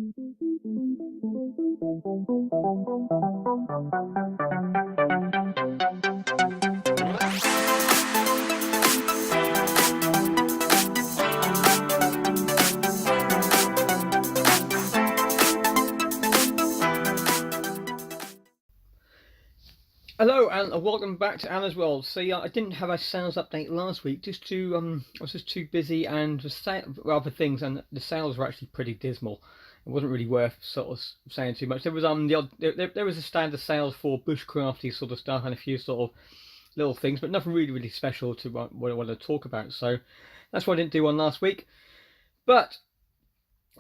Hello and welcome back to Anna's World. So yeah, I didn't have a sales update last week just to I was just too busy and with other things, and the sales were actually pretty dismal. It wasn't really worth sort of saying too much. There was there was a standard sales for bushcrafty sort of stuff and a few sort of little things, but nothing really special to what I want to talk about. So that's why I didn't do one last week. But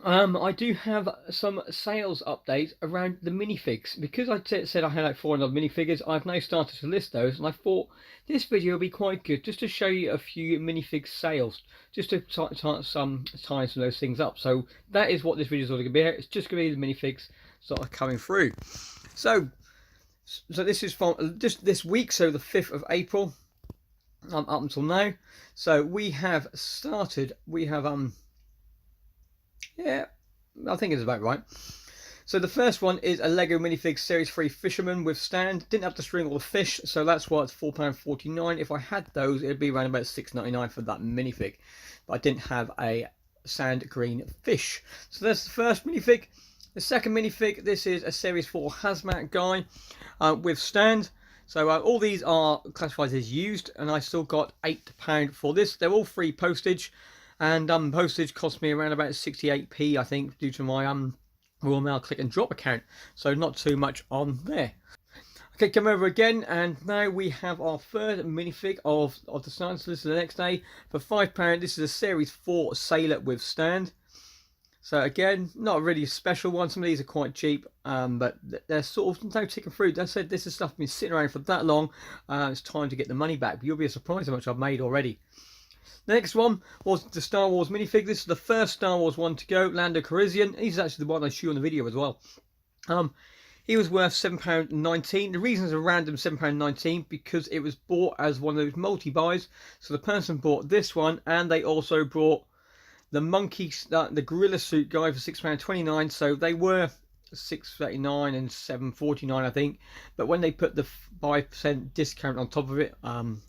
I do have some sales updates around the minifigs. Because I said I had like 400 minifigures, I've now started to list those, and I thought this video would be quite good just to show you a few minifig sales, just to tie some of those things up. So that is what this video is all going to be. It's just going to be the minifigs sort of coming through. So this is from just this week, so the 5th of April up until now. So we have started, yeah, I think it's about right. So the first one is a Lego Minifig Series 3 Fisherman with stand. Didn't have to string all the fish, so that's why it's £4.49. If I had those, it'd be around about £6.99 for that minifig. But I didn't have a sand green fish. So that's the first minifig. The second minifig, this is a Series 4 Hazmat guy with stand. So all these are classified as used, and I still got £8 for this. They're all free postage. And postage cost me around about 68p, I think, due to my Royal Mail click and drop account. So not too much on there. Okay, come over again, and now we have our third minifig of the stand. So this is the next day for £5. This is a Series 4 Sailor with stand. So again, not a really special one. Some of these are quite cheap, but they're sort of no ticking through. They said this is stuff been sitting around for that long. It's time to get the money back. But you'll be surprised how much I've made already. The next one was the Star Wars minifig. This is the first Star Wars one to go, Lando Calrissian. He's actually the one I show on the video as well. He was worth £7.19. The reason it's a random £7.19 because it was bought as one of those multi-buys. So the person bought this one, and they also bought the monkey, the gorilla suit guy for £6.29. So they were £6.39 and £7.49, I think. But when they put the 5% discount on top of it,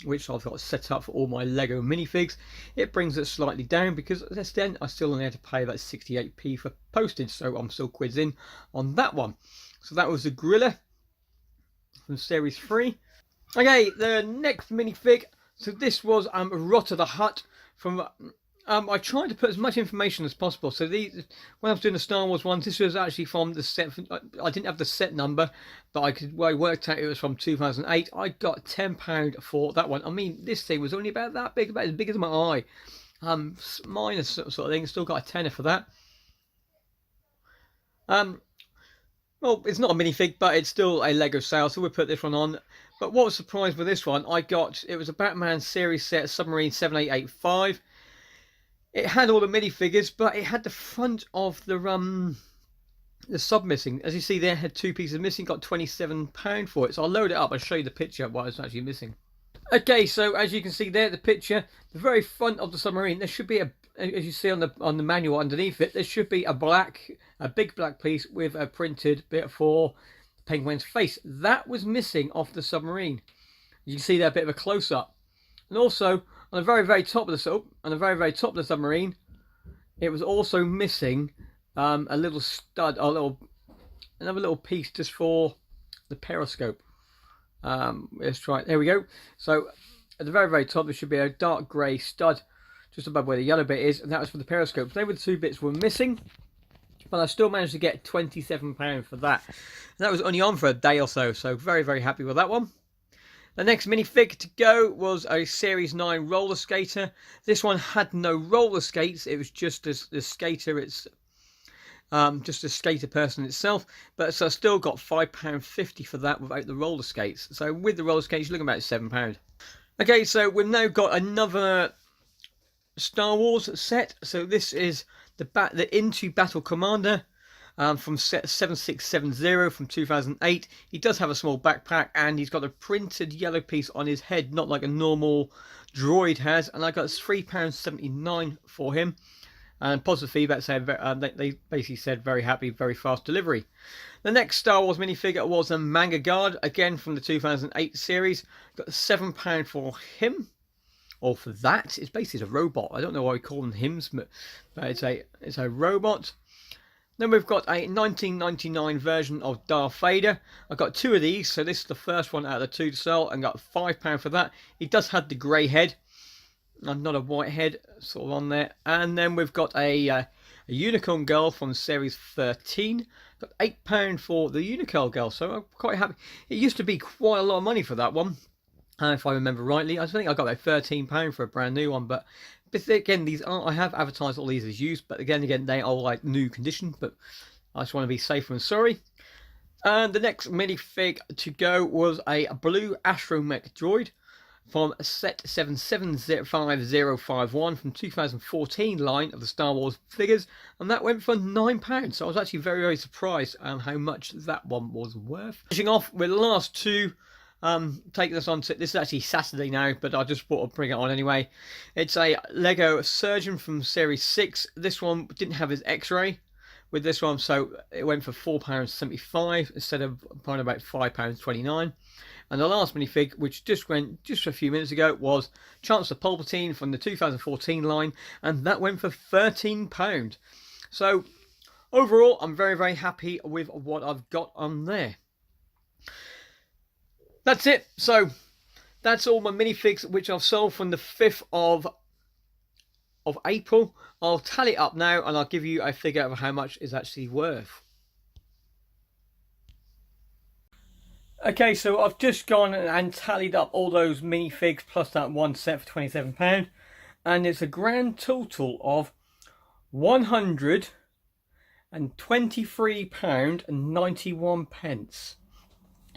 which I've got set up for all my Lego minifigs, it brings it slightly down, because then I still only had to pay about 68p for postage, so I'm still quids in on that one. So that was the gorilla from Series 3. Okay, the next minifig. So this was Rotter the Hutt from. I tried to put as much information as possible. So these, when I was doing the Star Wars ones, this was actually from the set. I didn't have the set number, but I worked out it was from 2008. I got £10 for that one. I mean, this thing was only about that big, about as big as my eye. Minus sort of thing. Still got a tenner for that. Well, it's not a minifig, but it's still a Lego sale, so we'll put this one on. But what was surprised with this one, it was a Batman series set, Submarine 7885. It had all the minifigures, but it had the front of the sub missing. As you see there, had two pieces missing, got £27 for it. So I'll load it up, I'll show you the picture of what it's actually missing. Okay, so as you can see there, the picture, the very front of the submarine, there should be as you see on the manual underneath it, there should be a big black piece with a printed bit for Penguin's face. That was missing off the submarine. You can see there a bit of a close up. And also on the very top of the submarine, it was also missing a little stud, another little piece just for the periscope. Let's try it. There we go. So at the very top there should be a dark grey stud just above where the yellow bit is, and that was for the periscope. They were the two bits were missing, but I still managed to get £27 for that. And that was only on for a day or so, so very happy with that one. The next minifig to go was a Series 9 roller skater. This one had no roller skates, it was just the skater, it's just a skater person itself, but so I still got £5.50 for that without the roller skates. So with the roller skates, you're looking about £7. Okay, so we've now got another Star Wars set. So this is the Into Battle Commander from set 7670 from 2008. He does have a small backpack, and he's got a printed yellow piece on his head, not like a normal droid has, and I got £3.79 for him. And positive feedback said they basically said very happy, very fast delivery. The next Star Wars minifigure was a Manga Guard, again from the 2008 series. Got £7 for him, or for that. It's basically a robot. I don't know why we call them hymns, but it's a robot. Then we've got a 1999 version of Darth Vader. I've got 2 of these, so this is the first one out of the 2 to sell, and got £5 for that. He does have the grey head, and not a white head, sort of on there. And then we've got a Unicorn Girl from Series 13. Got £8 for the Unicorn Girl, so I'm quite happy. It used to be quite a lot of money for that one, if I remember rightly. I think I got about £13 for a brand new one, but again, these aren't. I have advertised all these as used, but again, they are like new condition. But I just want to be safer than sorry. And the next minifig to go was a blue astromech droid from set 775051 from 2014 line of the Star Wars figures, and that went for £9. So I was actually very, very surprised on how much that one was worth. Finishing off with the last 2. Take this on to, this is actually Saturday now, but I just thought I'd bring it on anyway. It's a Lego Surgeon from Series 6. This one didn't have his X-ray with this one, so it went for £4.75 instead of probably about £5.29. And the last minifig, which just went just a few minutes ago, was Chancellor Palpatine from the 2014 line, and that went for £13. So overall, I'm very, very happy with what I've got on there. That's it. So that's all my minifigs which I've sold from the 5th of April. I'll tally it up now and I'll give you a figure of how much it's actually worth. Okay, so I've just gone and tallied up all those minifigs plus that one set for £27, and it's a grand total of £123.91.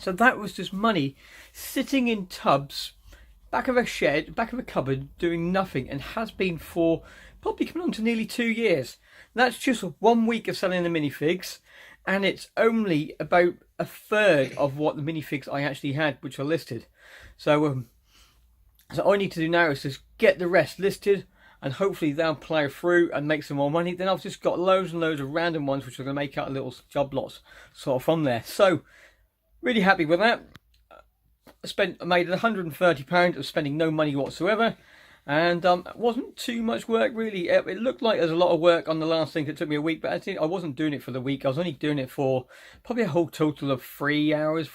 So that was just money sitting in tubs, back of a shed, back of a cupboard, doing nothing, and has been for probably coming on to nearly 2 years. That's just 1 week of selling the minifigs, and it's only about a third of what the minifigs I actually had, which are listed. So all I need to do now is just get the rest listed, and hopefully they'll plough through and make some more money. Then I've just got loads and loads of random ones which are going to make out little job lots sort of from there. So really happy with that. I made £130 of spending no money whatsoever, and it wasn't too much work really. It looked like there's a lot of work on the last thing that took me a week, but actually I wasn't doing it for the week. I was only doing it for probably a whole total of 4 hours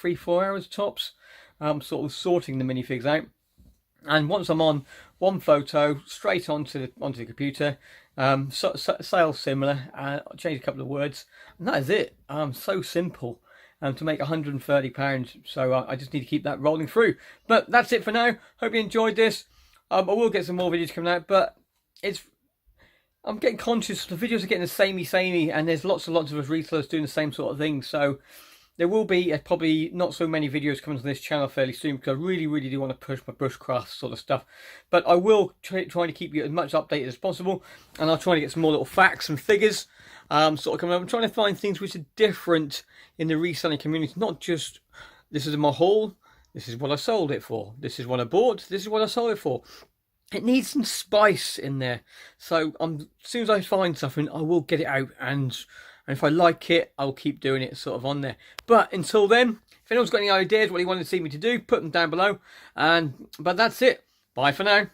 tops, sort of sorting the minifigs out. And once I'm on one photo, straight onto the computer, sales similar, change a couple of words, and that is it. So simple. To make £130, so I just need to keep that rolling through. But that's it for now. Hope you enjoyed this. I will get some more videos coming out, but I'm getting conscious the videos are getting the samey, and there's lots and lots of us resellers doing the same sort of thing. So there will be probably not so many videos coming to this channel fairly soon, because I really, really do want to push my bushcraft sort of stuff. But I will try to keep you as much updated as possible, and I'll try to get some more little facts and figures sort of coming up. I'm trying to find things which are different in the reselling community, not just this is my haul, this is what I sold it for, this is what I bought, this is what I sold it for. It needs some spice in there. So as soon as I find something, I will get it out, and if I like it, I'll keep doing it sort of on there. But until then, if anyone's got any ideas what you want to see me to do, put them down below. But that's it. Bye for now.